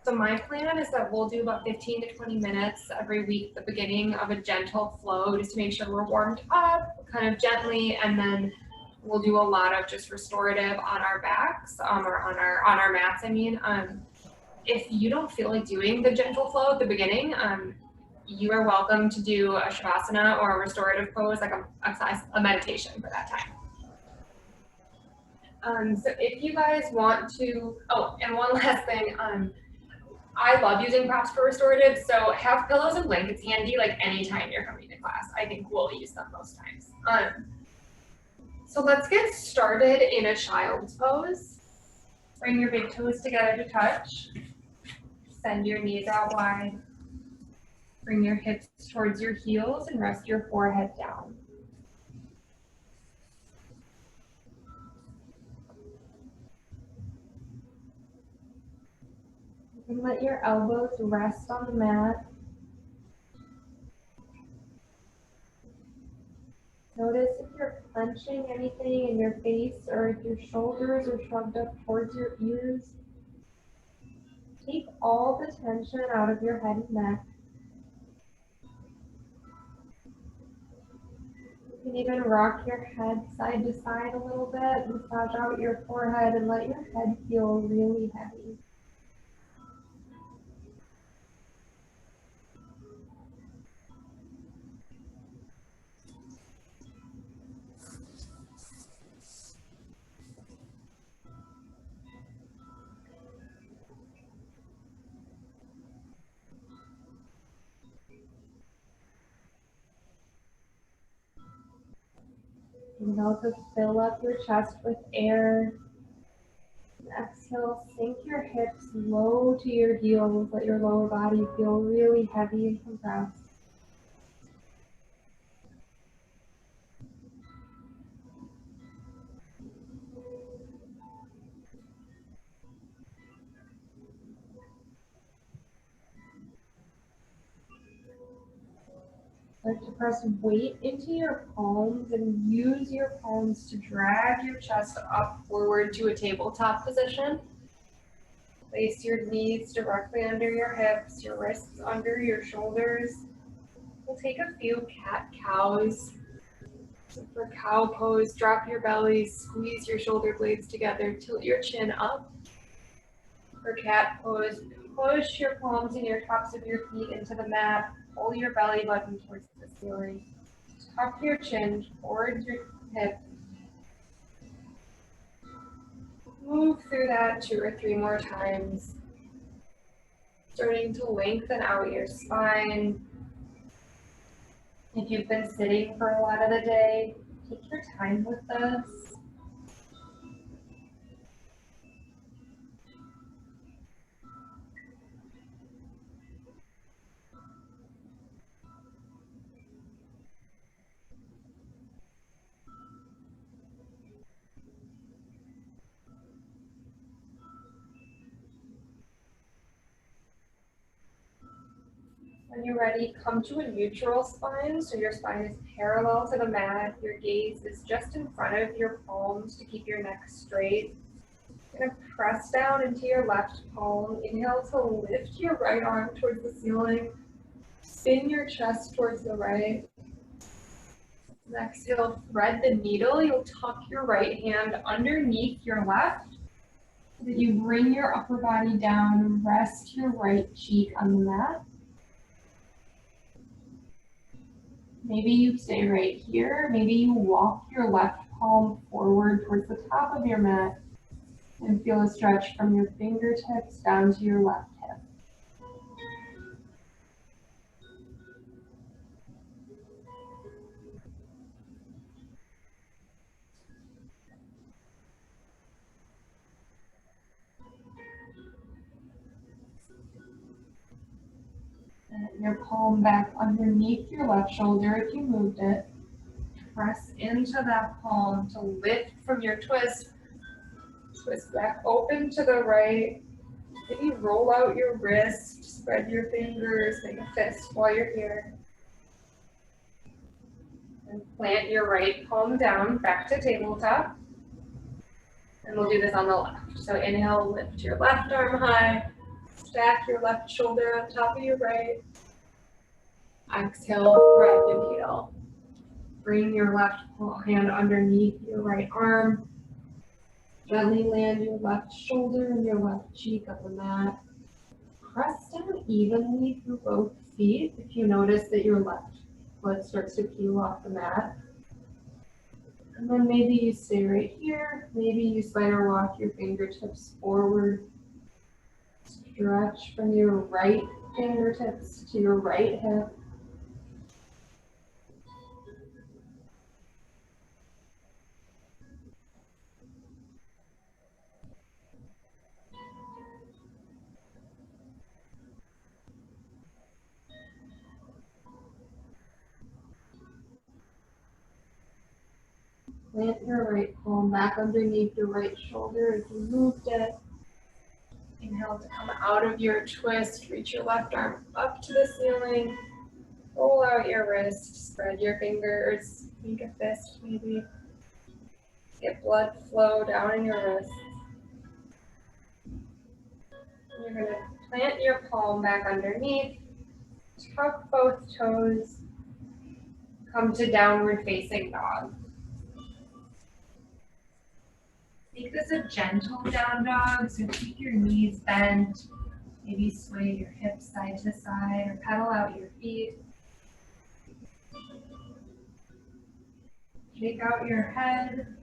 So my plan is that we'll do about 15 to 20 minutes every week, the beginning of a gentle flow, just to make sure we're warmed up kind of gently, and then we'll do a lot of just restorative on our backs, or on our mats, I mean. If you don't feel like doing the gentle flow at the beginning, you are welcome to do a shavasana or a restorative pose, like a meditation for that time. So if you guys want to, oh, and one last thing, I love using props for restorative, so have pillows and blankets handy like anytime you're coming to class. I think we'll use them most times. So let's get started in a child's pose. Bring your big toes together to touch. Send your knees out wide. Bring your hips towards your heels and rest your forehead down. You can let your elbows rest on the mat. Notice if you're clenching anything in your face or if your shoulders are shrugged up towards your ears. Take all the tension out of your head and neck. You can even rock your head side to side a little bit, massage out your forehead and let your head feel really heavy. Inhale to fill up your chest with air. And exhale, sink your hips low to your heels. Let your lower body feel really heavy and compressed. Start to press weight into your palms and use your palms to drag your chest up forward to a tabletop position. Place your knees directly under your hips, your wrists under your shoulders. We'll take a few cat-cows. So for cow pose, drop your belly, squeeze your shoulder blades together, tilt your chin up. For cat pose, push your palms and your tops of your feet into the mat. Pull your belly button towards the ceiling. Tuck your chin towards your hip. Move through that 2 or 3 more times. Starting to lengthen out your spine. If you've been sitting for a lot of the day, take your time with this. When you're ready, come to a neutral spine, so your spine is parallel to the mat. Your gaze is just in front of your palms to keep your neck straight. You're going to press down into your left palm. Inhale to lift your right arm towards the ceiling. Spin your chest towards the right. And exhale, thread the needle. You'll tuck your right hand underneath your left so that you bring your upper body down and rest your right cheek on the mat. Maybe you stay right here. Maybe you walk your left palm forward towards the top of your mat and feel a stretch from your fingertips down to your left hip. And your palm back underneath your left shoulder if you moved it. Press into that palm to lift from your twist. Twist back open to the right. Maybe roll out your wrist, spread your fingers, make a fist while you're here. And plant your right palm down, back to tabletop. And we'll do this on the left. So inhale, lift your left arm high. Stack your left shoulder on top of your right. Exhale, thread and heel. Bring your left hand underneath your right arm. Gently land your left shoulder and your left cheek on the mat. Press down evenly through both feet if you notice that your left foot starts to peel off the mat. And then maybe you stay right here. Maybe you spider walk your fingertips forward. Stretch from your right fingertips to your right hip. Plant your right palm back underneath your right shoulder if you moved it. Inhale to come out of your twist. Reach your left arm up to the ceiling. Roll out your wrist. Spread your fingers. Make a fist maybe. Get blood flow down in your wrists. You're going to plant your palm back underneath. Tuck both toes. Come to downward facing dog. Make this a gentle down dog, so keep your knees bent. Maybe sway your hips side to side or pedal out your feet. Shake out your head.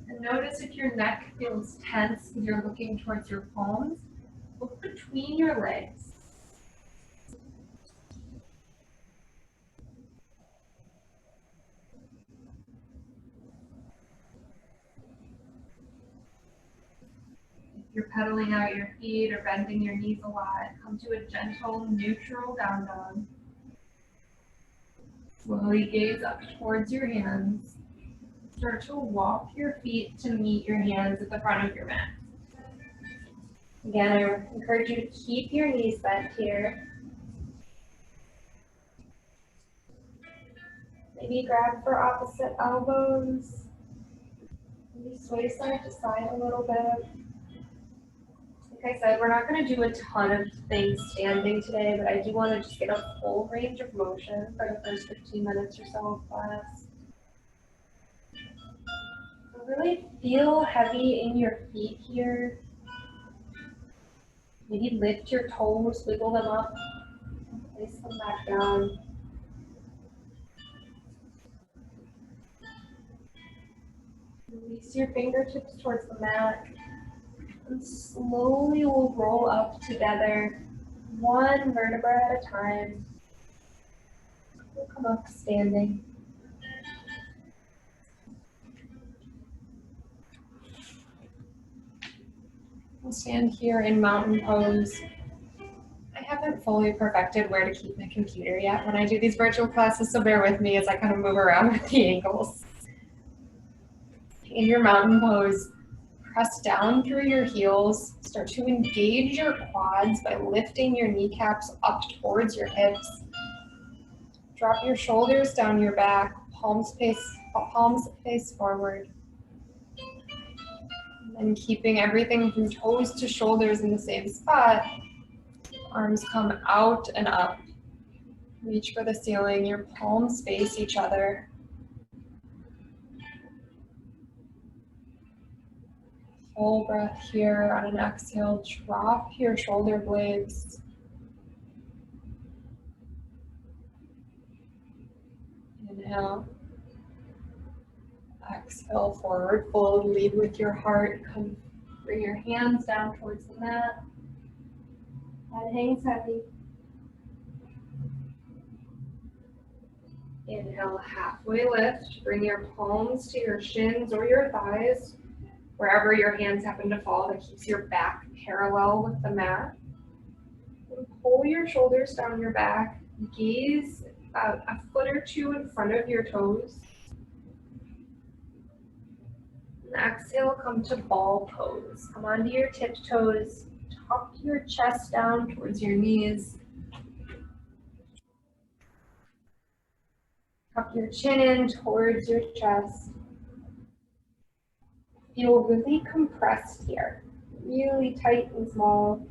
And notice if your neck feels tense because you're looking towards your palms. Look between your legs. If you're pedaling out your feet or bending your knees a lot, come to a gentle, neutral down dog. Slowly gaze up towards your hands. Start to walk your feet to meet your hands at the front of your mat. Again, I encourage you to keep your knees bent here. Maybe grab for opposite elbows. Maybe sway side to side a little bit. Like I said, we're not going to do a ton of things standing today, but I do want to just get a full range of motion for the first 15 minutes or so of class. So really feel heavy in your feet here. Maybe lift your toes, wiggle them up, place them back down. Release your fingertips towards the mat. And slowly we'll roll up together, one vertebra at a time. We'll come up standing. We'll stand here in mountain pose. I haven't fully perfected where to keep my computer yet when I do these virtual classes, so bear with me as I kind of move around with the ankles. In your mountain pose, press down through your heels. Start to engage your quads by lifting your kneecaps up towards your hips. Drop your shoulders down your back, palms face forward. And keeping everything from toes to shoulders in the same spot. Arms come out and up. Reach for the ceiling, your palms face each other. Full breath here. On an exhale, drop your shoulder blades. Inhale. Exhale, forward fold. Lead with your heart. Come, bring your hands down towards the mat. Head hangs heavy. Inhale, halfway lift. Bring your palms to your shins or your thighs. Wherever your hands happen to fall, that keeps your back parallel with the mat. And pull your shoulders down your back. Gaze about a foot or two in front of your toes. And exhale, come to ball pose. Come onto your tiptoes. Tuck your chest down towards your knees. Tuck your chin in towards your chest. Feel really compressed here, really tight and small.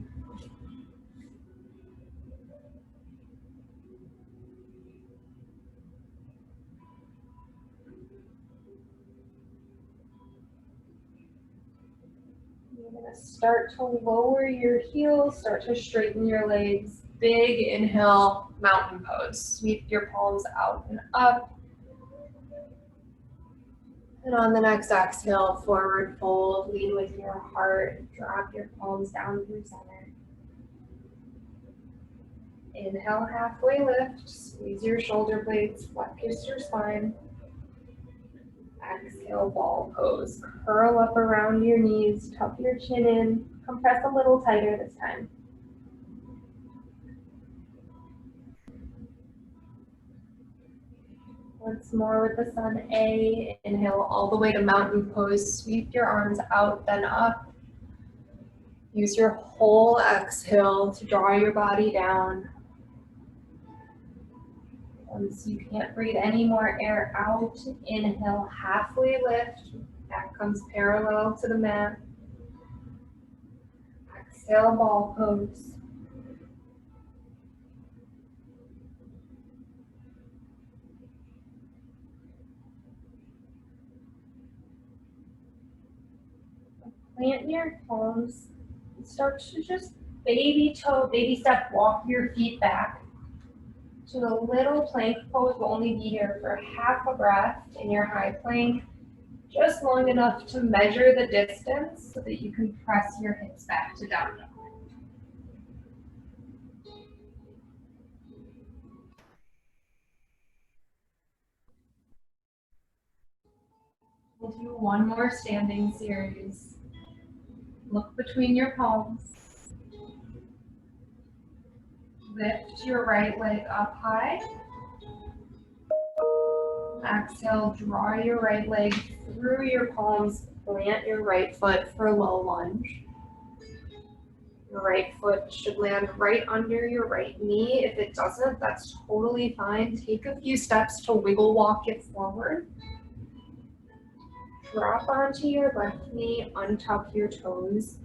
gonna start to lower your heels, start to straighten your legs. Big inhale, mountain pose. Sweep your palms out and up. And on the next exhale, forward fold, lean with your heart, drop your palms down through center. Inhale, halfway lift, squeeze your shoulder blades, flex your spine. Exhale, ball pose. Curl up around your knees, tuck your chin in, compress a little tighter this time. Once more with the sun A, inhale all the way to mountain pose, sweep your arms out, then up. Use your whole exhale to draw your body down. Once you can't breathe any more air out, inhale, halfway lift, back comes parallel to the mat. Exhale, ball pose. Plant your palms. Start to just baby step, walk your feet back to a little plank pose. We'll only be here for half a breath in your high plank, just long enough to measure the distance so that you can press your hips back to down dog. We'll do one more standing series. Look between your palms. Lift your right leg up high. Exhale, draw your right leg through your palms. Plant your right foot for a low lunge. Your right foot should land right under your right knee. If it doesn't, that's totally fine. Take a few steps to wiggle walk it forward. Drop onto your left knee, untuck your toes.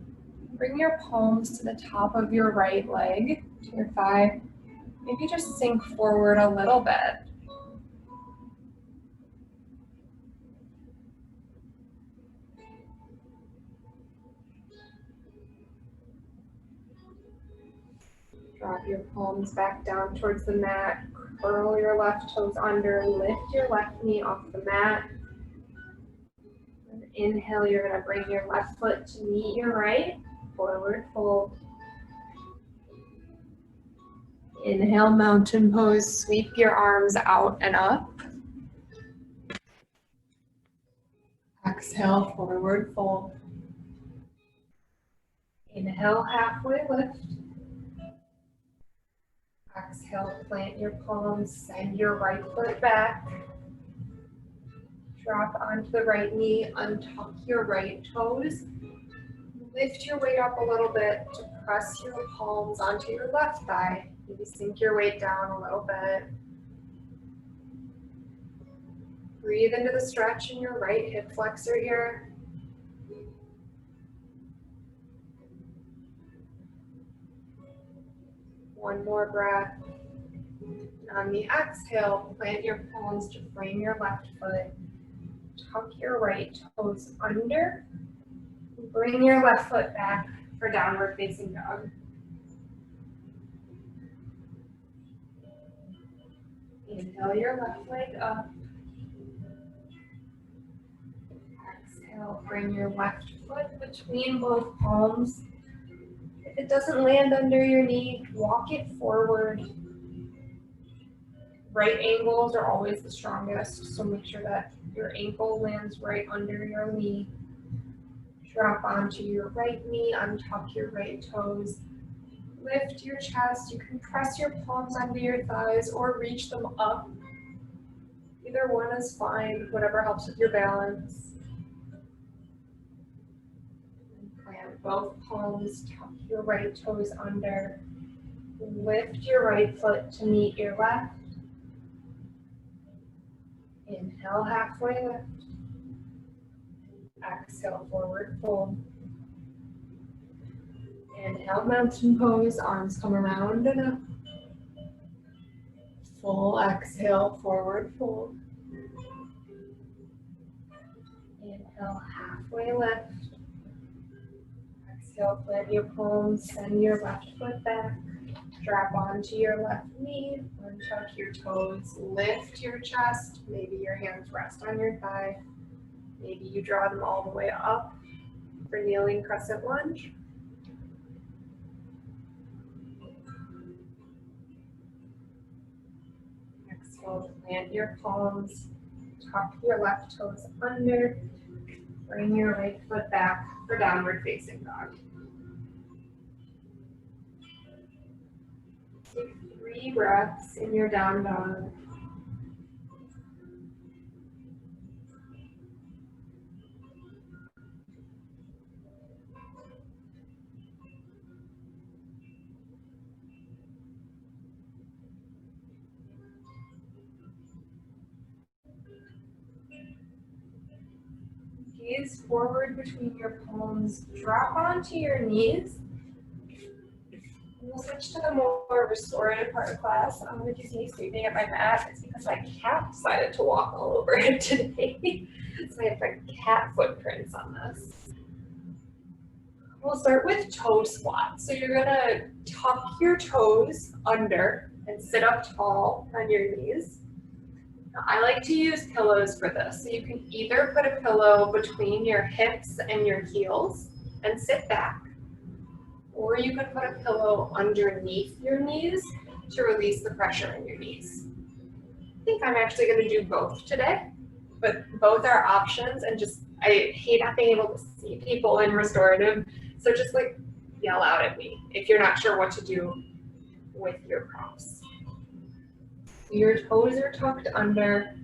Bring your palms to the top of your right leg, to your thigh. Maybe just sink forward a little bit. Drop your palms back down towards the mat. Curl your left toes under. Lift your left knee off the mat. And inhale, you're going to bring your left foot to meet your right. Forward fold. Inhale, mountain pose. Sweep your arms out and up. Exhale, forward fold. Inhale, halfway lift. Exhale, plant your palms, send your right foot back. Drop onto the right knee, untuck your right toes. Lift your weight up a little bit to press your palms onto your left thigh. Maybe sink your weight down a little bit. Breathe into the stretch in your right hip flexor here. One more breath. On the exhale, plant your palms to frame your left foot. Tuck your right toes under. Bring your left foot back for downward facing dog. Inhale your left leg up. Exhale, bring your left foot between both palms. If it doesn't land under your knee, walk it forward. Right ankles are always the strongest, so make sure that your ankle lands right under your knee. Drop onto your right knee, untuck your right toes. Lift your chest. You can press your palms under your thighs or reach them up. Either one is fine, whatever helps with your balance. Plant both palms, tuck your right toes under. Lift your right foot to meet your left. Inhale, halfway lift. Exhale, forward fold. Inhale, mountain pose, arms come around and up. Full exhale, forward fold. Inhale, halfway lift. exhale, plant your palms, send your left foot back, drop onto your left knee, untuck your toes, lift your chest, maybe your hands rest on your thigh, maybe you draw them all the way up for kneeling crescent lunge. Exhale, plant your palms, tuck your left toes under, bring your right foot back for downward facing dog. Take 3 breaths in your down dog. Gaze forward between your palms, drop onto your knees. We'll switch to the more restorative part of class. If you see me sweeping at my mat, it's because my cat decided to walk all over it today. So I have like cat footprints on this. We'll start with toe squats. So you're gonna tuck your toes under and sit up tall on your knees. Now, I like to use pillows for this. So you can either put a pillow between your hips and your heels and sit back, or you can put a pillow underneath your knees to release the pressure in your knees. I think I'm actually going to do both today, but both are options, and just, I hate not being able to see people in restorative, so just like yell out at me if you're not sure what to do with your props. Your toes are tucked under,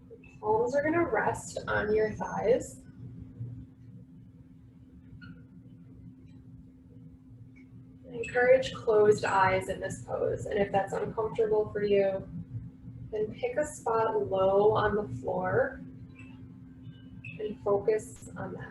the palms are going to rest on your thighs. Encourage closed eyes in this pose, and if that's uncomfortable for you, then pick a spot low on the floor and focus on that.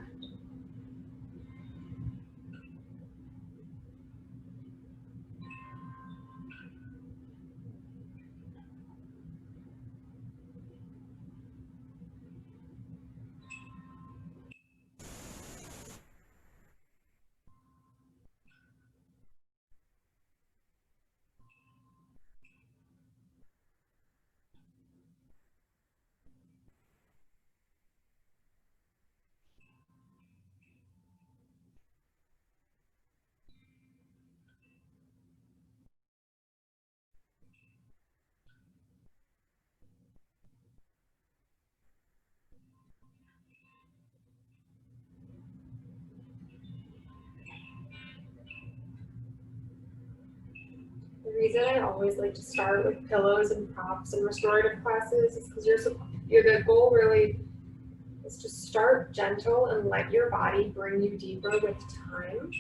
The reason I always like to start with pillows and props in restorative classes is because the goal really is to start gentle and let your body bring you deeper with time.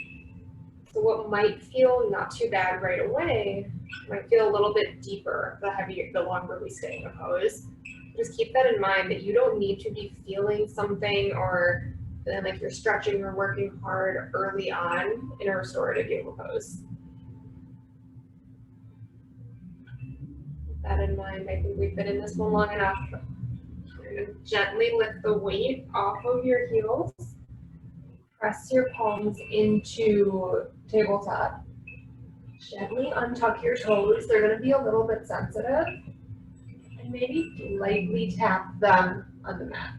So what might feel not too bad right away might feel a little bit deeper the longer we stay in a pose. Just keep that in mind, that you don't need to be feeling something or then like you're stretching or working hard early on in a restorative yoga pose. Keep that in mind. I think we've been in this one long enough. You're going to gently lift the weight off of your heels. Press your palms into tabletop. Gently untuck your toes. They're going to be a little bit sensitive. And maybe lightly tap them on the mat.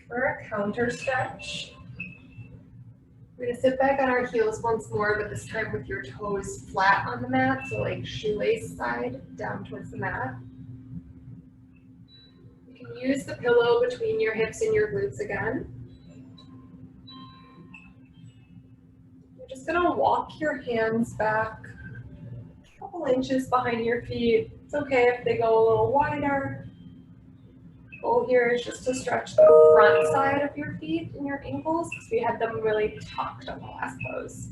For a counter stretch, we're going to sit back on our heels once more, but this time with your toes flat on the mat, so like shoelace side down towards the mat. You can use the pillow between your hips and your glutes again. You're just going to walk your hands back a couple inches behind your feet. It's okay if they go a little wider. Goal here is just to stretch the front side of your feet and your ankles because we had them really tucked on the last pose.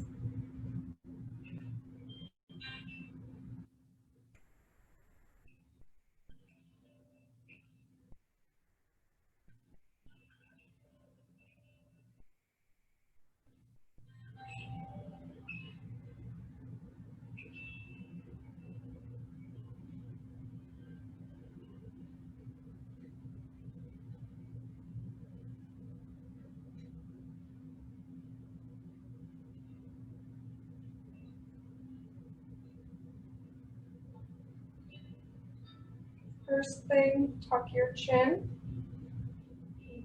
First thing, tuck your chin.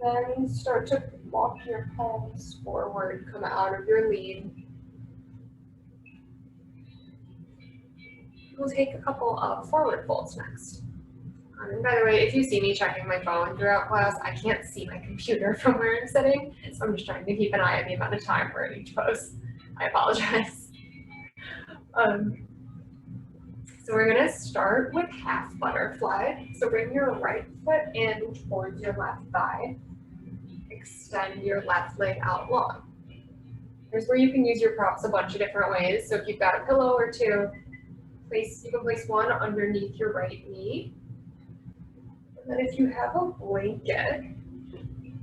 Then start to walk your palms forward, come out of your lead. We'll take a couple of forward folds next. And by the way, if you see me checking my phone throughout class, I can't see my computer from where I'm sitting, so I'm just trying to keep an eye on the amount of time we're in each pose. I apologize. So we're gonna start with half butterfly. So bring your right foot in towards your left thigh. Extend your left leg out long. Here's where you can use your props a bunch of different ways. So if you've got a pillow or two, you can place one underneath your right knee. And then if you have a blanket, I'm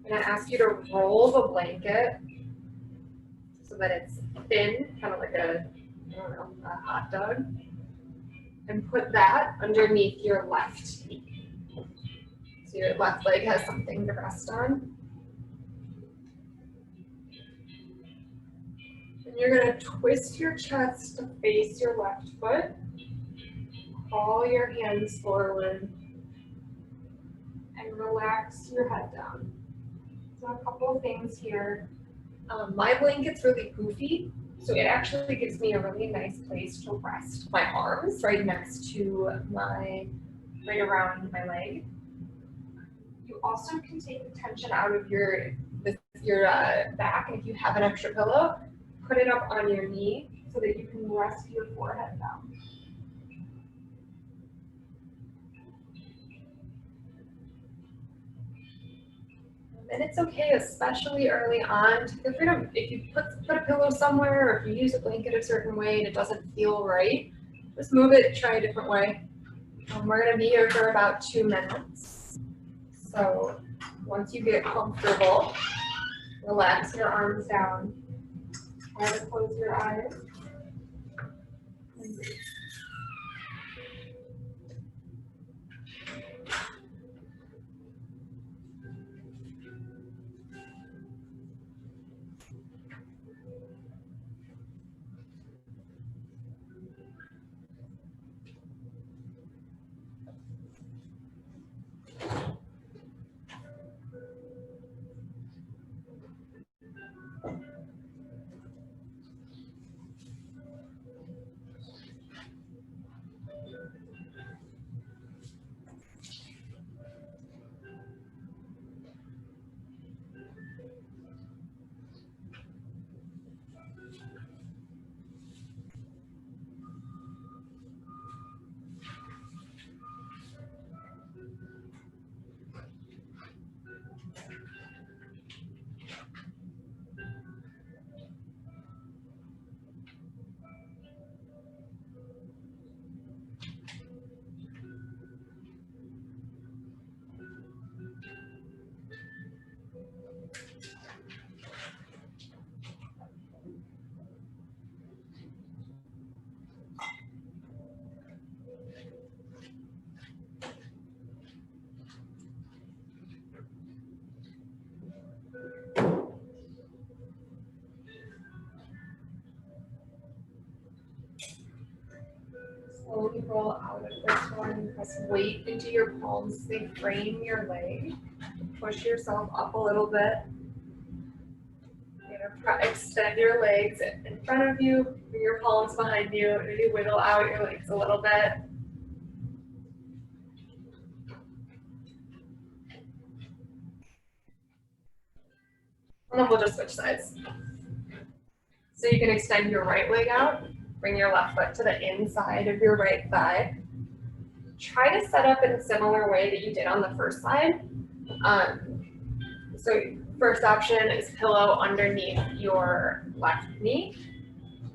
gonna ask you to roll the blanket so that it's thin, kind of like a hot dog, and put that underneath your left knee. So your left leg has something to rest on. And you're gonna twist your chest to face your left foot. Crawl your hands forward and relax your head down. So a couple of things here. My blanket's really goofy, so it actually gives me a really nice place to rest my arms right next to right around my leg. You also can take the tension out of your back, and if you have an extra pillow, put it up on your knee so that you can rest your forehead down. And it's okay, especially early on, feel free to, if you put a pillow somewhere or if you use a blanket a certain way and it doesn't feel right, just move it, try a different way. We're gonna be here for about 2 minutes. So once you get comfortable, relax your arms down. Try to close your eyes. And breathe. Slowly roll out of this one. Press weight into your palms. They frame your leg. Push yourself up a little bit. Extend your legs in front of you, bring your palms behind you, maybe wiggle out your legs a little bit. And then we'll just switch sides. So you can extend your right leg out, bring your left foot to the inside of your right thigh. Try to set up in a similar way that you did on the first side. So first option is pillow underneath your left knee.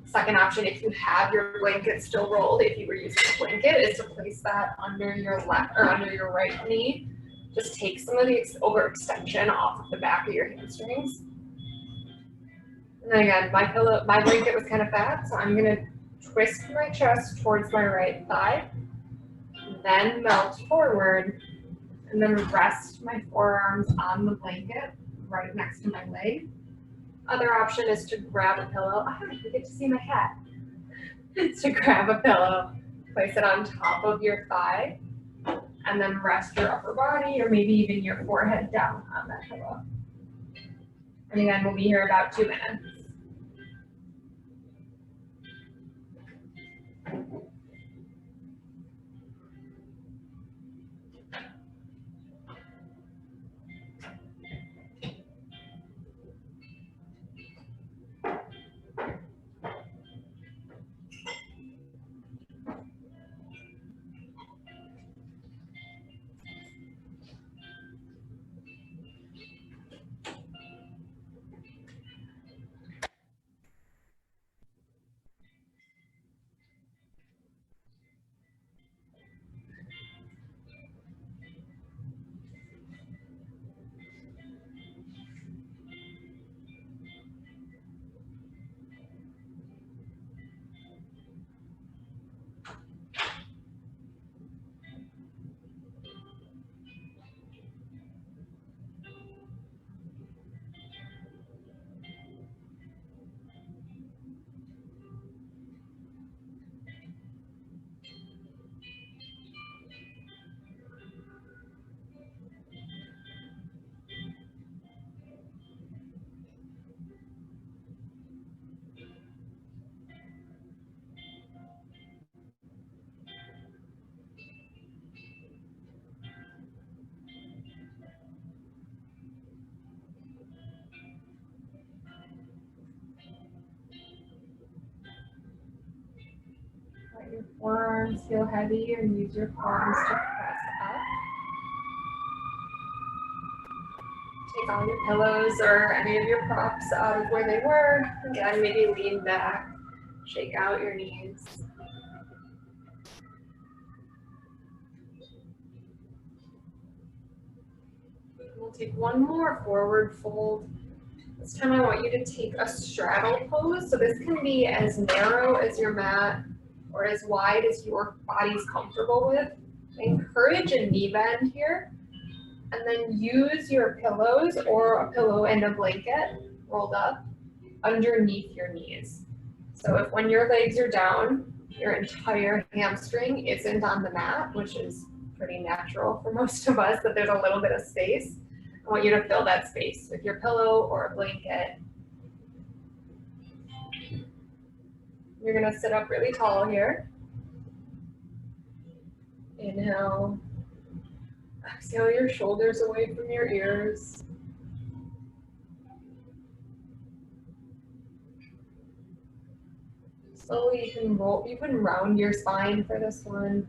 Second option, if you have your blanket still rolled, if you were using a blanket, is to place that under your left or under your right knee. Just take some of the overextension off of the back of your hamstrings. And then again, my blanket was kind of fat, so I'm gonna twist my chest towards my right thigh, then melt forward, and then rest my forearms on the blanket right next to my leg. Other option is to grab a pillow. I don't even get to see my hat. It's to grab a pillow Place it on top of your thigh, and then rest your upper body or maybe even your forehead down on that pillow. And again, we'll be here about 2 minutes. Let your forearms feel heavy and use your palms to press up. Take all your pillows or any of your props out of where they were. Again, maybe lean back, shake out your knees. We'll take one more forward fold. This time I want you to take a straddle pose. So this can be as narrow as your mat or as wide as your body's comfortable with. Encourage a knee bend here. And then use your pillows or a pillow and a blanket rolled up underneath your knees. So if when your legs are down, your entire hamstring isn't on the mat, which is pretty natural for most of us, that there's a little bit of space. I want you to fill that space with your pillow or a blanket. You're gonna sit up really tall here. Inhale. Exhale your shoulders away from your ears. Slowly you can round your spine for this one.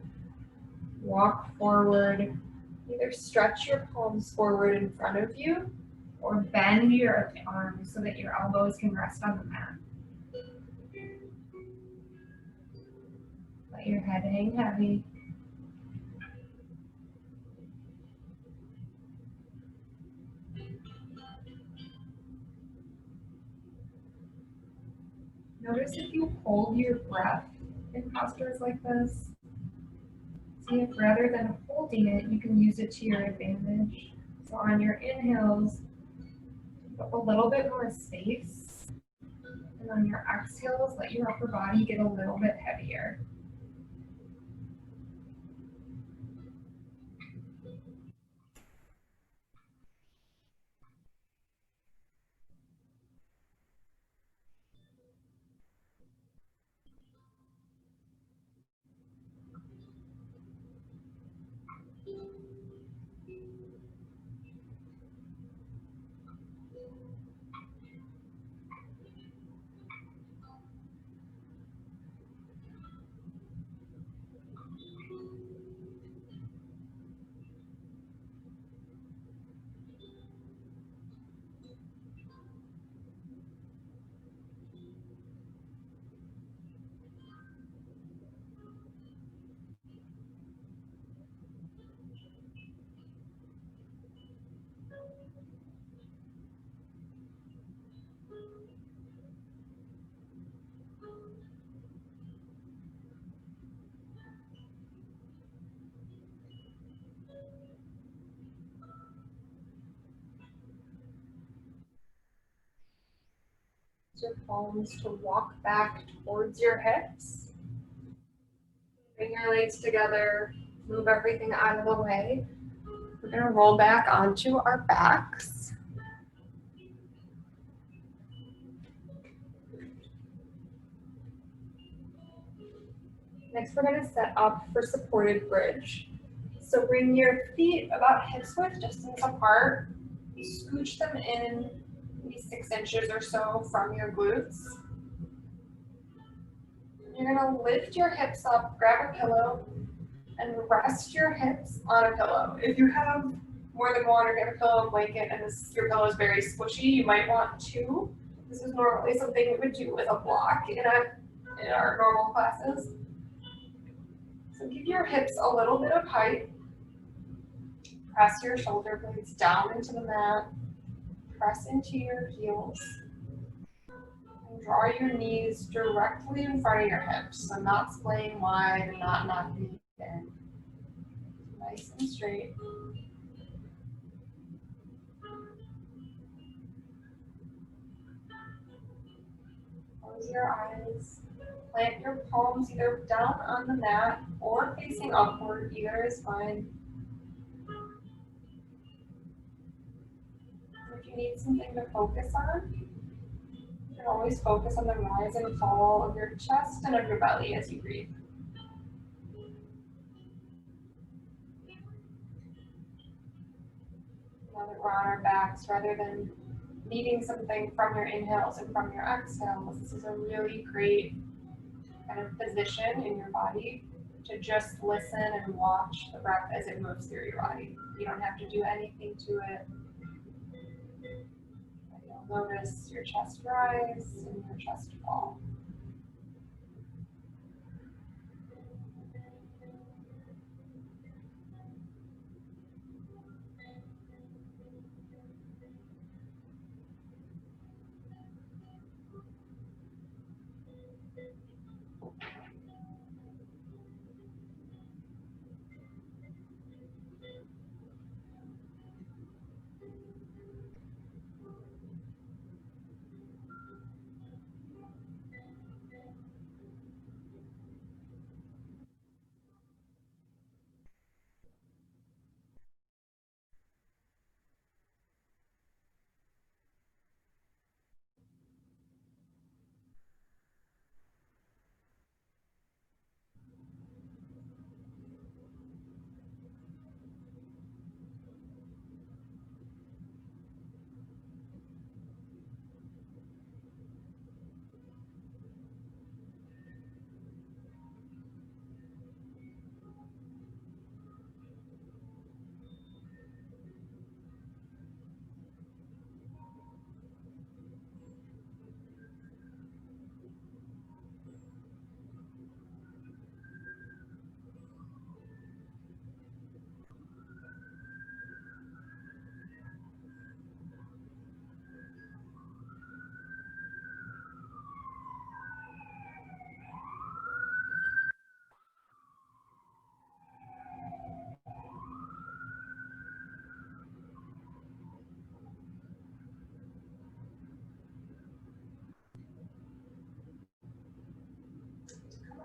Walk forward. Either stretch your palms forward in front of you or bend your arms so that your elbows can rest on the mat. Let your head hang heavy. Notice if you hold your breath in postures like this. See if rather than holding it, you can use it to your advantage. So on your inhales, put a little bit more space. And on your exhales, let your upper body get a little bit heavier. Use your palms to walk back towards your hips. Bring your legs together, move everything out of the way. We're gonna roll back onto our backs. Next, we're gonna set up for supported bridge. So bring your feet about hip width distance apart, scooch them in maybe 6 inches or so from your glutes. You're gonna lift your hips up, grab a pillow, and rest your hips on a pillow. If you have more than one, or get a pillow and blanket, and your pillow is very squishy, you might want two. This is normally something we would do with a block in our normal classes. So give your hips a little bit of height. Press your shoulder blades down into the mat. Press into your heels. And draw your knees directly in front of your hips. So not splaying wide and not knocking in. Nice and straight. Close your eyes. Plant your palms either down on the mat or facing upward. Either is fine. If you need something to focus on, you can always focus on the rise and fall of your chest and of your belly as you breathe. Now that we're on our backs, rather than needing something from your inhales and from your exhales, this is a really great kind of position in your body to just listen and watch the breath as it moves through your body. You don't have to do anything to it. You'll notice your chest rise and your chest fall.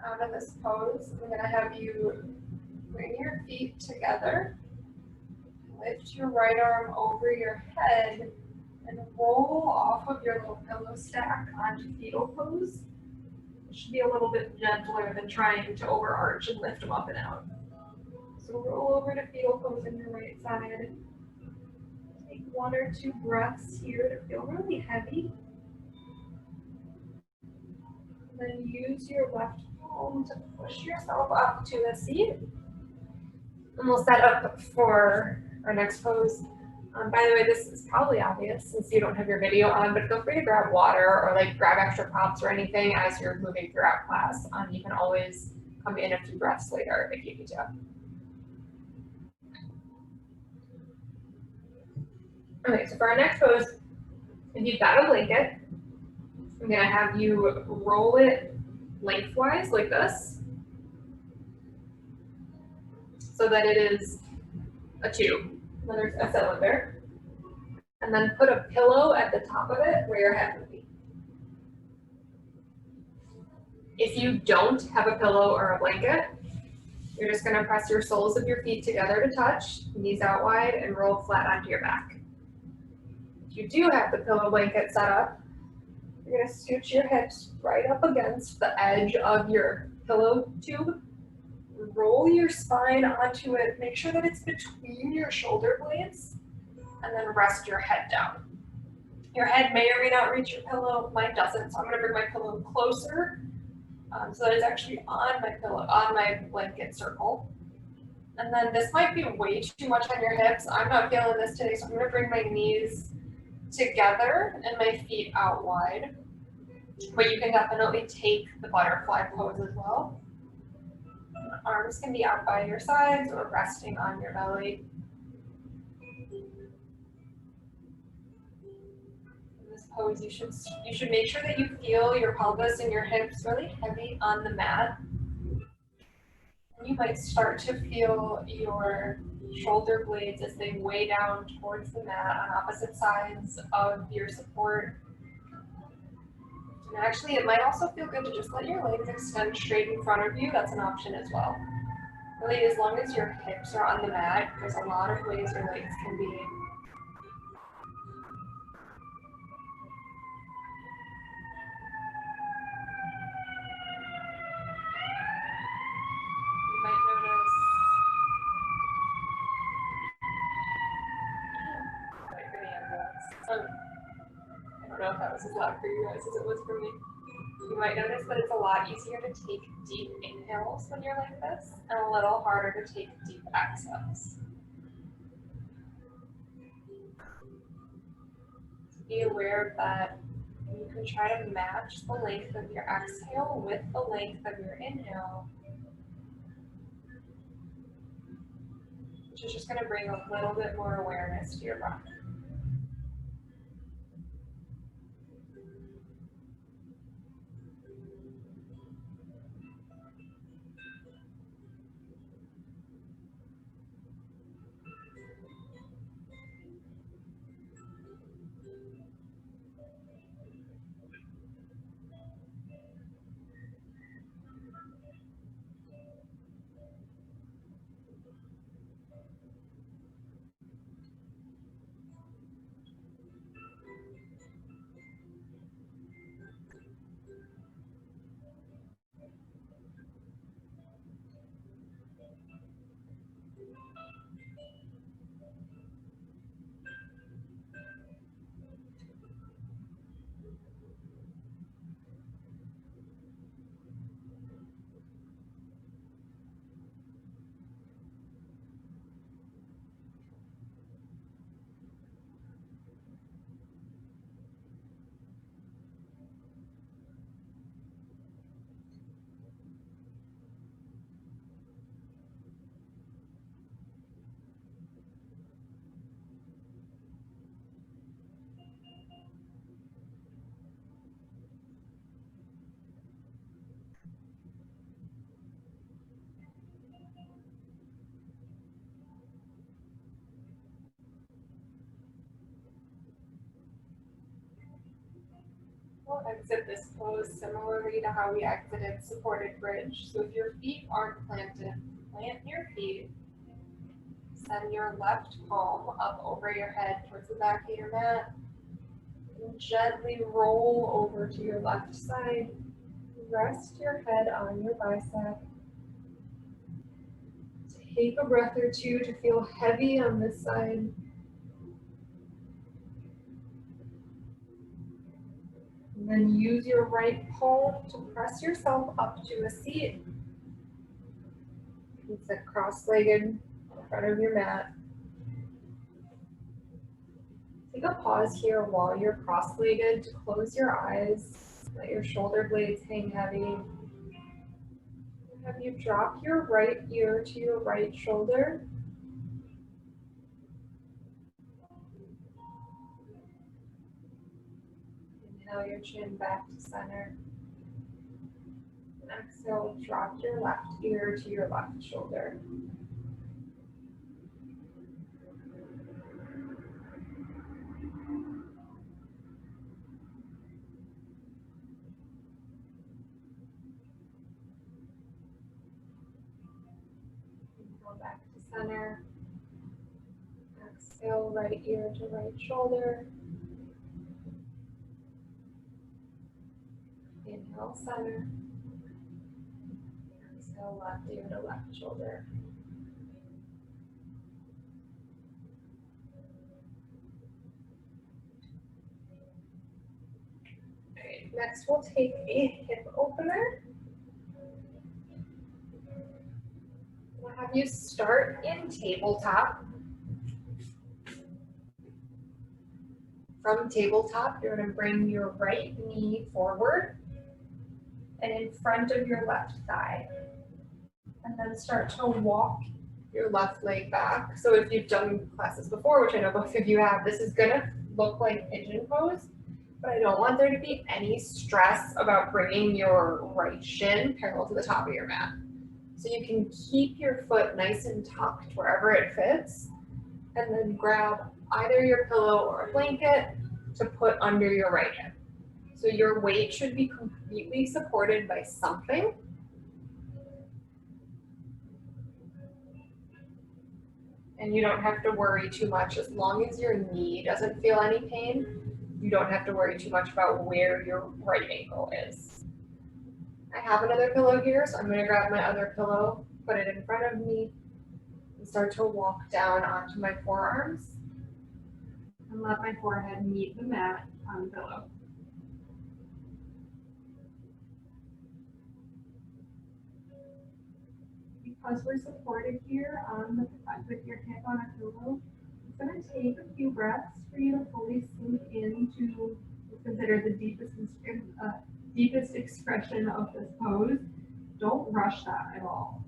Out of this pose, I'm going to have you bring your feet together, lift your right arm over your head, and roll off of your little pillow stack onto fetal pose. It should be a little bit gentler than trying to overarch and lift them up and out. So roll over to fetal pose on your right side. Take 1 or 2 breaths here to feel really heavy. Then use your left palm to push yourself up to a seat. And we'll set up for our next pose. By the way, this is probably obvious since you don't have your video on, but feel free to grab water or grab extra props or anything as you're moving throughout class. You can always come in a few breaths later if you need to. Okay, so for our next pose, if you've got a blanket, I'm gonna have you roll it lengthwise like this, so that it is a tube, whether it's a cylinder, and then put a pillow at the top of it where your head would be. If you don't have a pillow or a blanket, You're just gonna press your soles of your feet together to touch, knees out wide, and roll flat onto your back. If you do have the pillow blanket set up, you're gonna scooch your hips right up against the edge of your pillow tube. Roll your spine onto it, make sure that it's between your shoulder blades, and then rest your head down. Your head may or may not reach your pillow, mine doesn't, so I'm gonna bring my pillow closer so that it's actually on my pillow, on my blanket circle. And then this might be way too much on your hips. I'm not feeling this today, so I'm gonna bring my knees together and my feet out wide. But you can definitely take the butterfly pose as well. Arms can be out by your sides or resting on your belly. In this pose, you should make sure that you feel your pelvis and your hips really heavy on the mat. You might start to feel your shoulder blades as they weigh down towards the mat on opposite sides of your support. And actually, it might also feel good to just let your legs extend straight in front of you. That's an option as well. Really, as long as your hips are on the mat, there's a lot of ways your legs can be. You might notice, wait for the ambulance. I don't know if that was as loud for you guys as it was for me. You might notice that it's a lot easier to take deep inhales when you're like this, and a little harder to take deep exhales. Be aware of that. You can try to match the length of your exhale with the length of your inhale, which is just going to bring a little bit more awareness to your breath. We'll exit this pose similarly to how we exited supported bridge. So if your feet aren't planted, plant your feet. Send your left palm up over your head towards the back of your mat. And gently roll over to your left side. Rest your head on your bicep. Take a breath or two to feel heavy on this side. And then use your right palm to press yourself up to a seat. You can sit cross-legged in front of your mat. Take a pause here while you're cross-legged to close your eyes. Let your shoulder blades hang heavy. Have you drop your right ear to your right shoulder. Inhale your chin back to center. And exhale, drop your left ear to your left shoulder. Go back to center. Exhale, right ear to right shoulder. Inhale, center. Exhale, left ear to left shoulder. Alright, next we'll take a hip opener. We'll have you start in tabletop. From tabletop, you're going to bring your right knee forward and in front of your left thigh. And then start to walk your left leg back. So if you've done classes before, which I know both of you have, this is going to look like pigeon pose, but I don't want there to be any stress about bringing your right shin parallel to the top of your mat. So you can keep your foot nice and tucked wherever it fits, and then grab either your pillow or a blanket to put under your right hip. So your weight should be completely supported by something. And you don't have to worry too much. As long as your knee doesn't feel any pain, you don't have to worry too much about where your right ankle is. I have another pillow here, so I'm going to grab my other pillow, put it in front of me, and start to walk down onto my forearms. And let my forehead meet the mat on the pillow. Because we're supported here on with your hip on a pillow, it's going to take a few breaths for you to fully sink into what's considered the deepest expression of this pose. Don't rush that at all.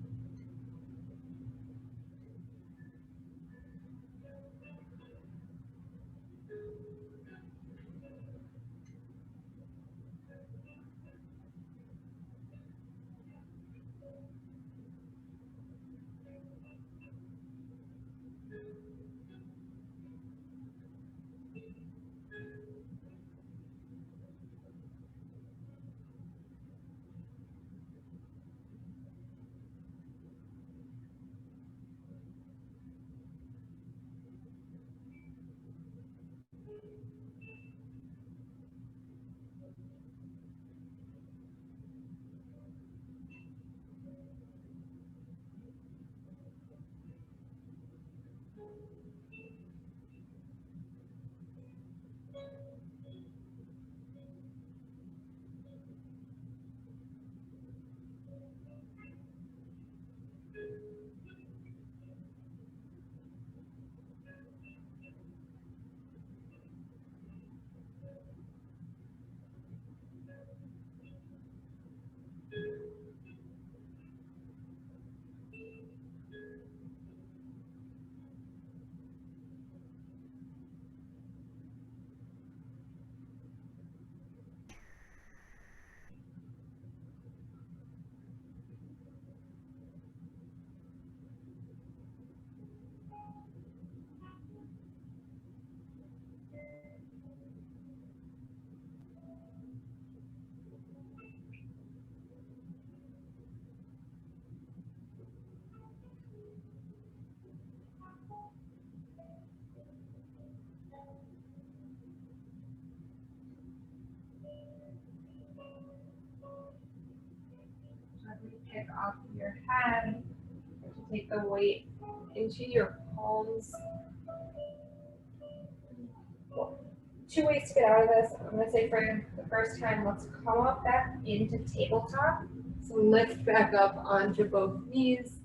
Gently pick up your head, to take the weight into your palms. Two ways to get out of this. I'm going to say for the first time, let's come up back into tabletop. So lift back up onto both knees.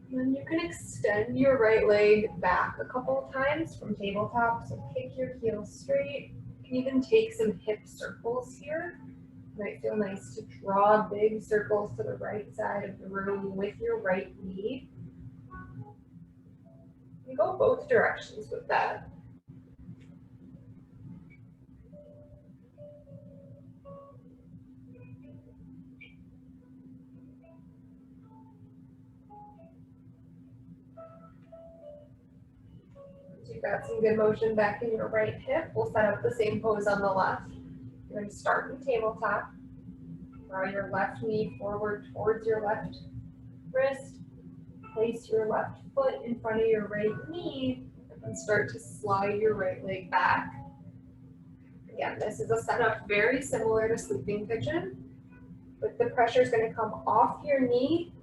And then you can extend your right leg back a couple of times from tabletop. So kick your heels straight. You can even take some hip circles here. Might feel nice to draw big circles to the right side of the room with your right knee. You go both directions with that. So you've got some good motion back in your right hip. We'll set up the same pose on the left. You're going to start in tabletop. Draw your left knee forward towards your left wrist. Place your left foot in front of your right knee and then start to slide your right leg back. Again, this is a setup very similar to sleeping pigeon, but the pressure is going to come off your knee.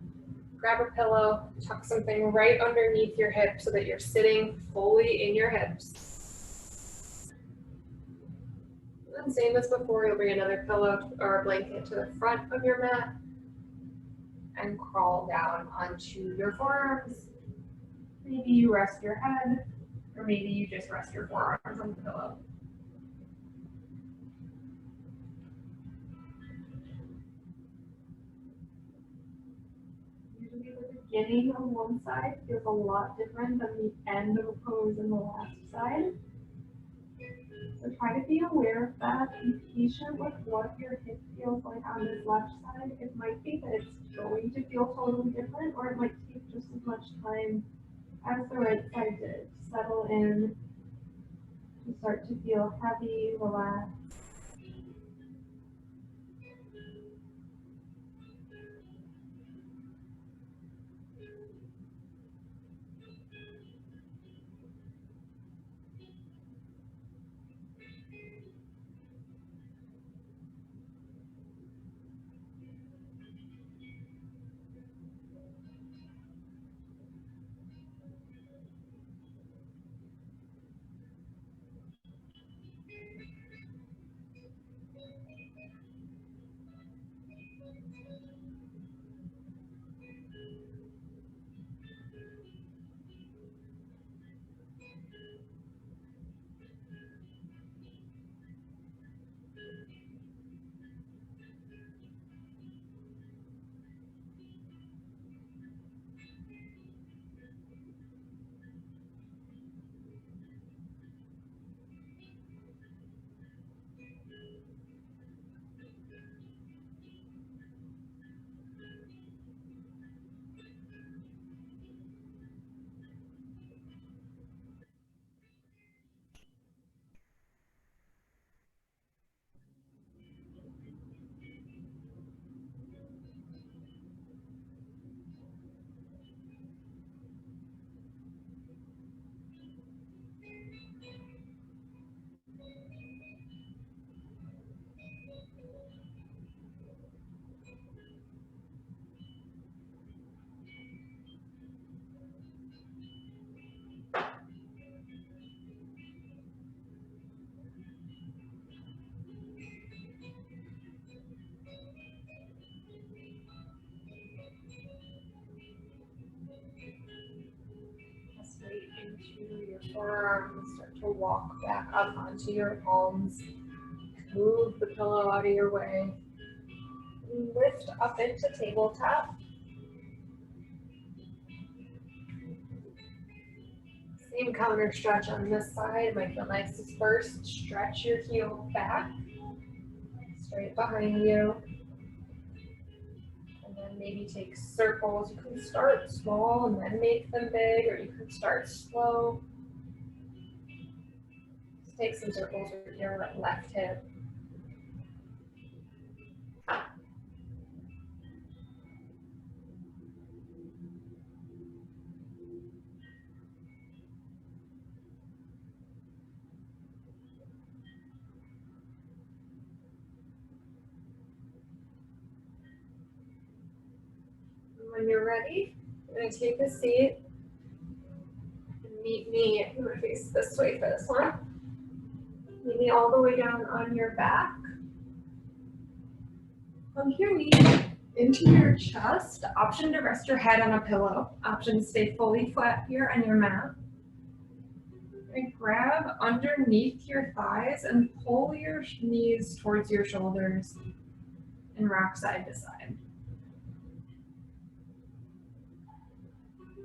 Grab a pillow, tuck something right underneath your hip so that you're sitting fully in your hips. And same as before, you'll bring another pillow or a blanket to the front of your mat and crawl down onto your forearms. Maybe you rest your head, or maybe you just rest your forearms on the pillow. Usually the beginning on one side feels a lot different than the end of a pose in the last side. So try to be aware of that. Be patient with what your hip feels like on this left side. It might be that it's going to feel totally different, or it might take just as much time as the right side did to settle in, to start to feel heavy, relaxed. Press weight into your forearms, start to walk back up onto your palms. Move the pillow out of your way. Lift up into tabletop. Same counter stretch on this side. Might feel nice to first stretch your heel back, straight behind you. And then maybe take circles. You can start small and then make them big, or you can start slow. Just take some circles with your left hip. When you're ready, you're going to take a seat and meet me. I'm going to face this way for this one. Meet me all the way down on your back. Hug your knee into your chest. Option to rest your head on a pillow. Option to stay fully flat here on your mat. And grab underneath your thighs and pull your knees towards your shoulders and rock side to side.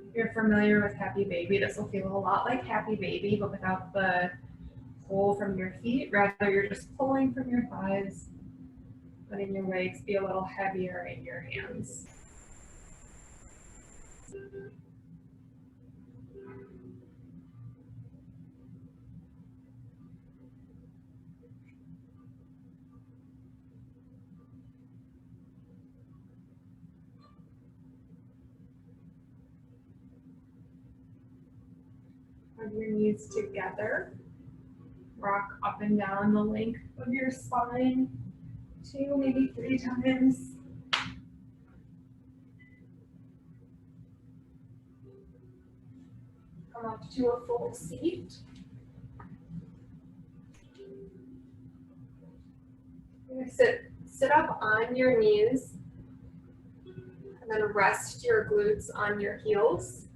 If you're familiar with Happy Baby, this will feel a lot like Happy Baby, but without the pull from your feet. Rather, you're just pulling from your thighs, letting your legs be a little heavier in your hands. Have your knees together. Rock up and down the length of your spine 2, maybe 3 times. Come up to a full seat. You're going to sit up on your knees and then rest your glutes on your heels.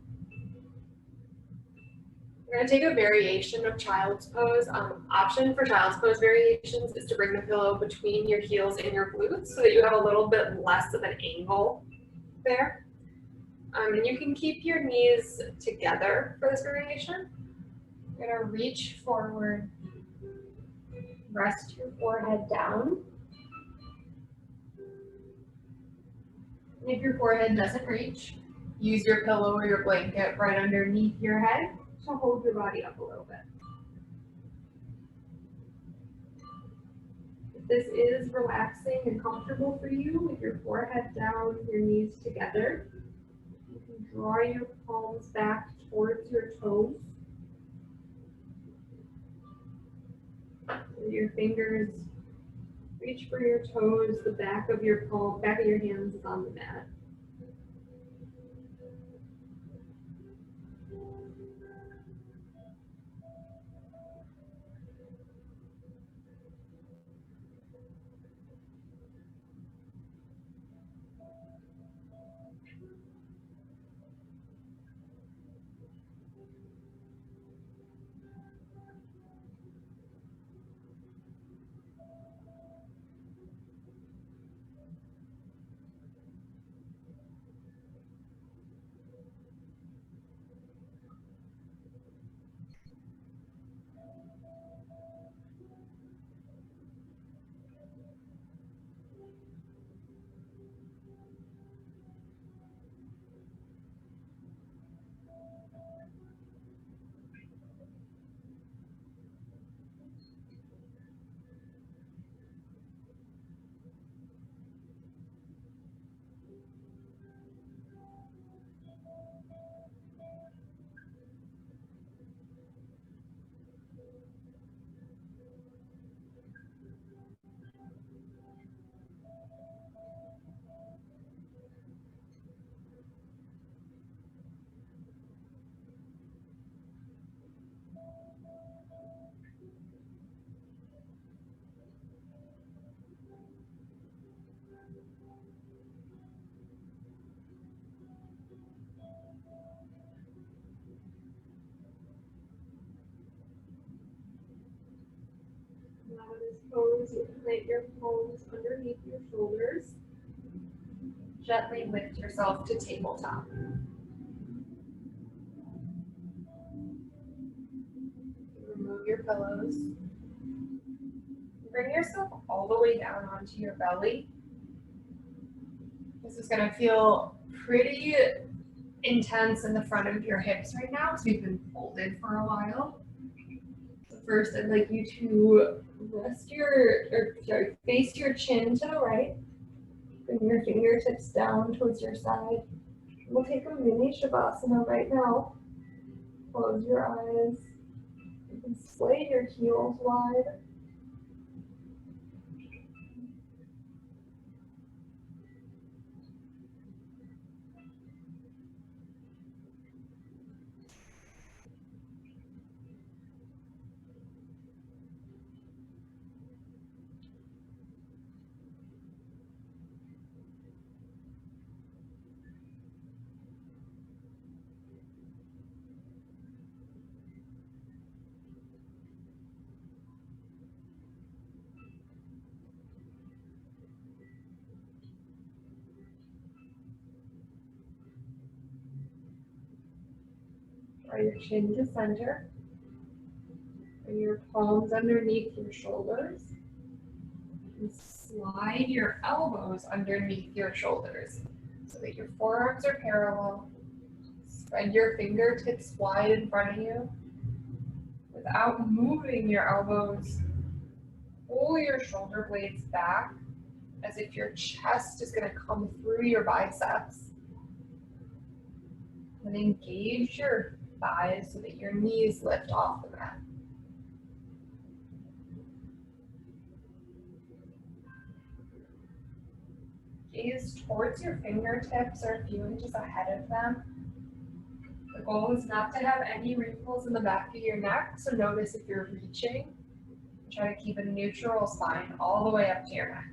We're going to take a variation of child's pose. Option for child's pose variations is to bring the pillow between your heels and your glutes so that you have a little bit less of an angle there. And you can keep your knees together for this variation. You're going to reach forward, rest your forehead down. And if your forehead doesn't reach, use your pillow or your blanket right underneath your head to hold your body up a little bit. If this is relaxing and comfortable for you, with your forehead down, your knees together, you can draw your palms back towards your toes. With your fingers, reach for your toes, the back of your hands is on the mat. Out of this pose, you can plant your palms underneath your shoulders. Gently lift yourself to tabletop. Remove your pillows. Bring yourself all the way down onto your belly. This is going to feel pretty intense in the front of your hips right now because we've been folded for a while. So first, I'd like you to face your chin to the right. Bring your fingertips down towards your side. We'll take a mini shavasana right now. Close your eyes. You can splay your heels wide. Draw your chin to center. Bring your palms underneath your shoulders. And slide your elbows underneath your shoulders so that your forearms are parallel. Spread your fingertips wide in front of you. Without moving your elbows, pull your shoulder blades back as if your chest is going to come through your biceps. And engage your thighs so that your knees lift off the mat. Gaze towards your fingertips or a few inches ahead of them. The goal is not to have any wrinkles in the back of your neck, so notice if you're reaching. Try to keep a neutral spine all the way up to your neck.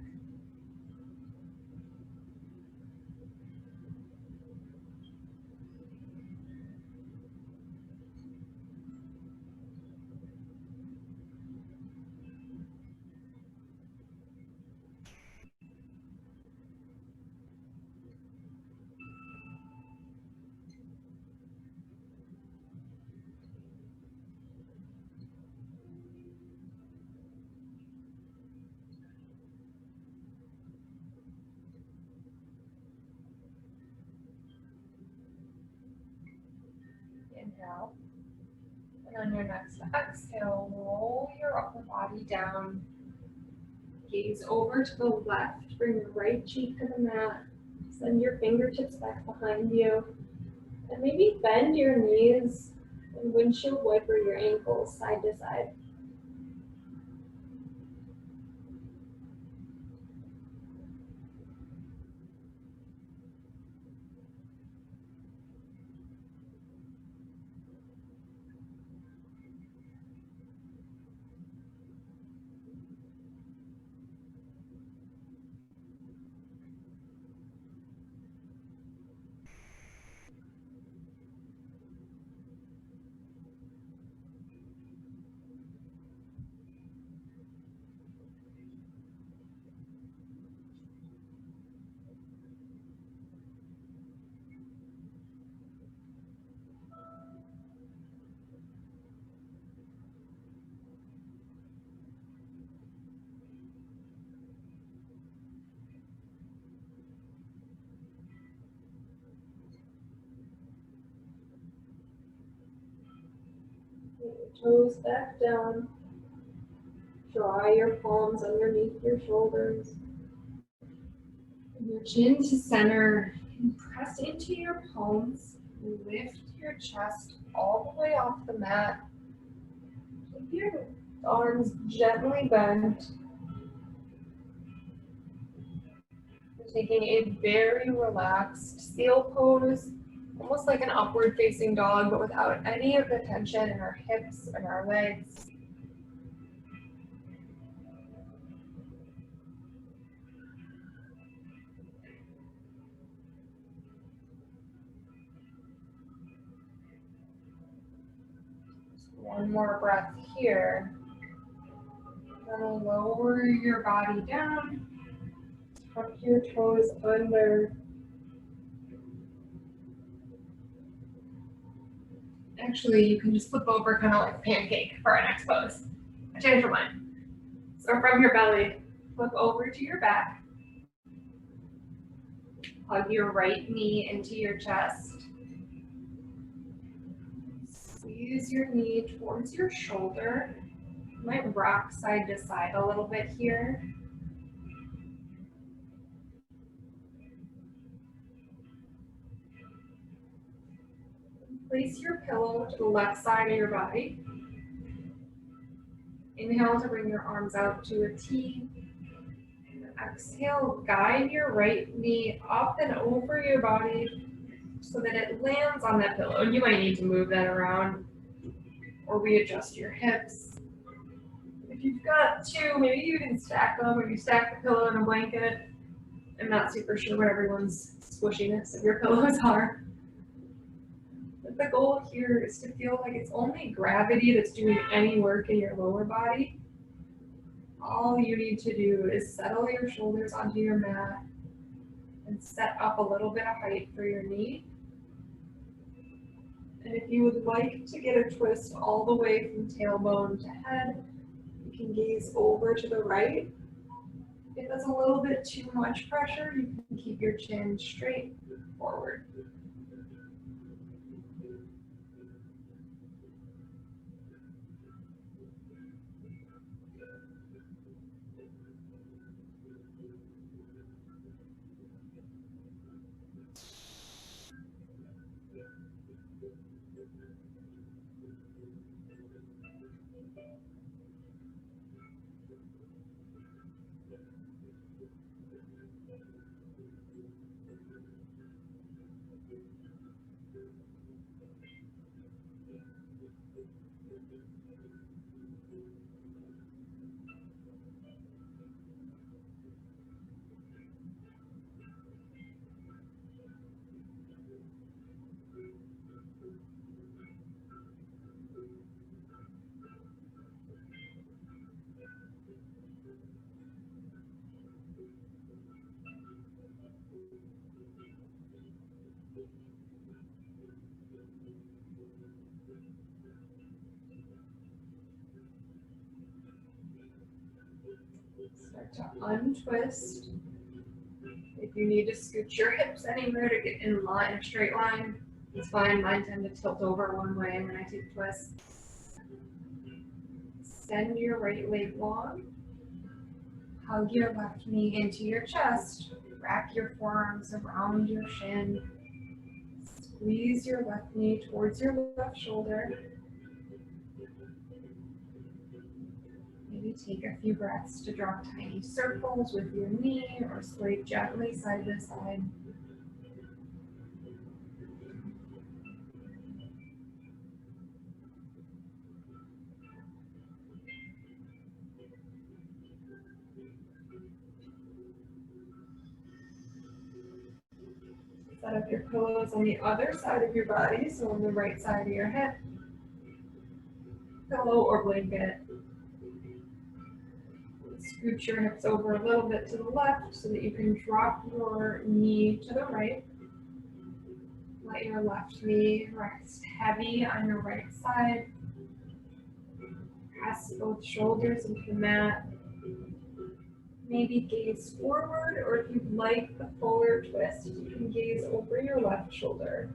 Inhale. And on your next exhale, roll your upper body down. Gaze over to the left. Bring your right cheek to the mat. Send your fingertips back behind you. And maybe bend your knees and windshield wiper your ankles side to side. Get your toes back down. Draw your palms underneath your shoulders. And your chin to center. And press into your palms. Lift your chest all the way off the mat. Keep your arms gently bent. We're taking a very relaxed seal pose, almost like an upward facing dog, but without any of the tension in our hips and our legs. One more breath here. Then lower your body down. Tuck your toes under. Actually, you can just flip over kind of like a pancake for our next pose. I changed my mind. So from your belly, flip over to your back. Hug your right knee into your chest. Squeeze your knee towards your shoulder. You might rock side to side a little bit here. Place your pillow to the left side of your body. Inhale to bring your arms out to a T. Exhale, guide your right knee up and over your body so that it lands on that pillow. And you might need to move that around or readjust your hips. If you've got two, maybe you can stack them, or you stack the pillow and a blanket. I'm not super sure what everyone's squishiness of your pillows are. But the goal here is to feel like it's only gravity that's doing any work in your lower body. All you need to do is settle your shoulders onto your mat and set up a little bit of height for your knee. And if you would like to get a twist all the way from tailbone to head, you can gaze over to the right. If that's a little bit too much pressure, you can keep your chin straight forward. Start to untwist. If you need to scoot your hips anywhere to get in line, a straight line, it's fine. Mine tend to tilt over one way when I take twists. Extend your right leg long. Hug your left knee into your chest. Wrap your forearms around your shin. Squeeze your left knee towards your left shoulder. Maybe take a few breaths to draw tiny circles with your knee or sway gently side to side. Set up your pillows on the other side of your body, so on the right side of your hip. Pillow or blanket. Scoot your hips over a little bit to the left so that you can drop your knee to the right. Let your left knee rest heavy on your right side. Press both shoulders into the mat. Maybe gaze forward, or if you'd like the fuller twist, you can gaze over your left shoulder.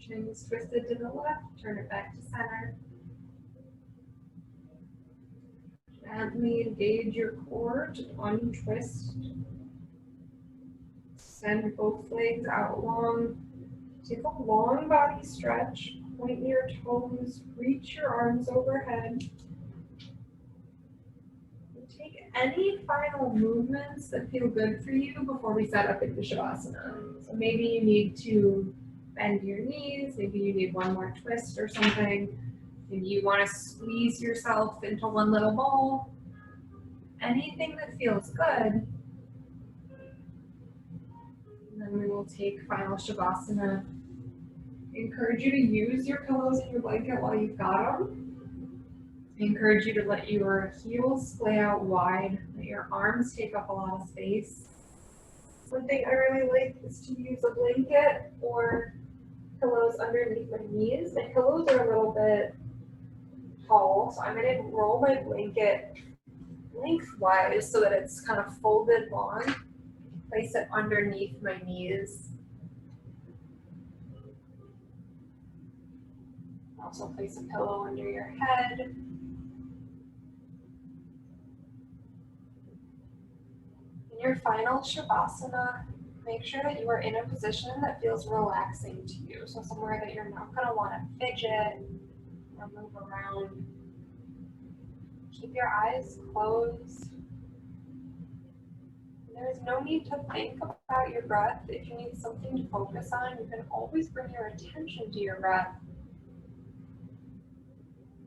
Chin is twisted to the left, turn it back to center. Gently engage your core to untwist. Send both legs out long. Take a long body stretch. Point your toes, reach your arms overhead. Take any final movements that feel good for you before we set up into Shavasana. So maybe you need to bend your knees, maybe you need one more twist or something. Maybe you want to squeeze yourself into one little ball. Anything that feels good. And then we will take final Shavasana. I encourage you to use your pillows and your blanket while you've got them. I encourage you to let your heels splay out wide, let your arms take up a lot of space. One thing I really like is to use a blanket or pillows underneath my knees. My pillows are a little bit tall, so I'm going to roll my blanket lengthwise so that it's kind of folded long. Place it underneath my knees. Also place a pillow under your head. In your final Shavasana, make sure that you are in a position that feels relaxing to you. So somewhere that you're not going to want to fidget or move around. Keep your eyes closed. There is no need to think about your breath. If you need something to focus on, you can always bring your attention to your breath.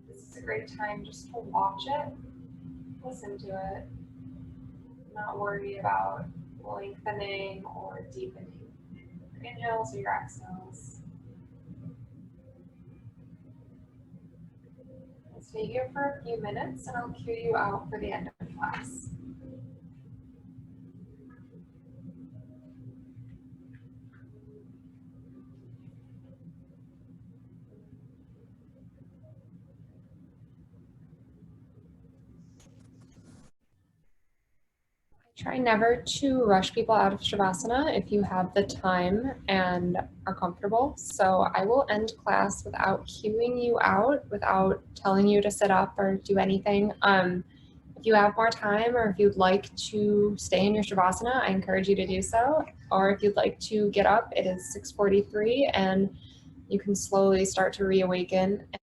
This is a great time just to watch it, listen to it, not worry about lengthening or deepening your inhales or your exhales. As Stay here for a few minutes and I'll cue you out for the end of class. Try never to rush people out of Shavasana if you have the time and are comfortable. So I will end class without cueing you out, without telling you to sit up or do anything. If you have more time or if you'd like to stay in your Shavasana, I encourage you to do so. Or if you'd like to get up, it is 6:43 and you can slowly start to reawaken.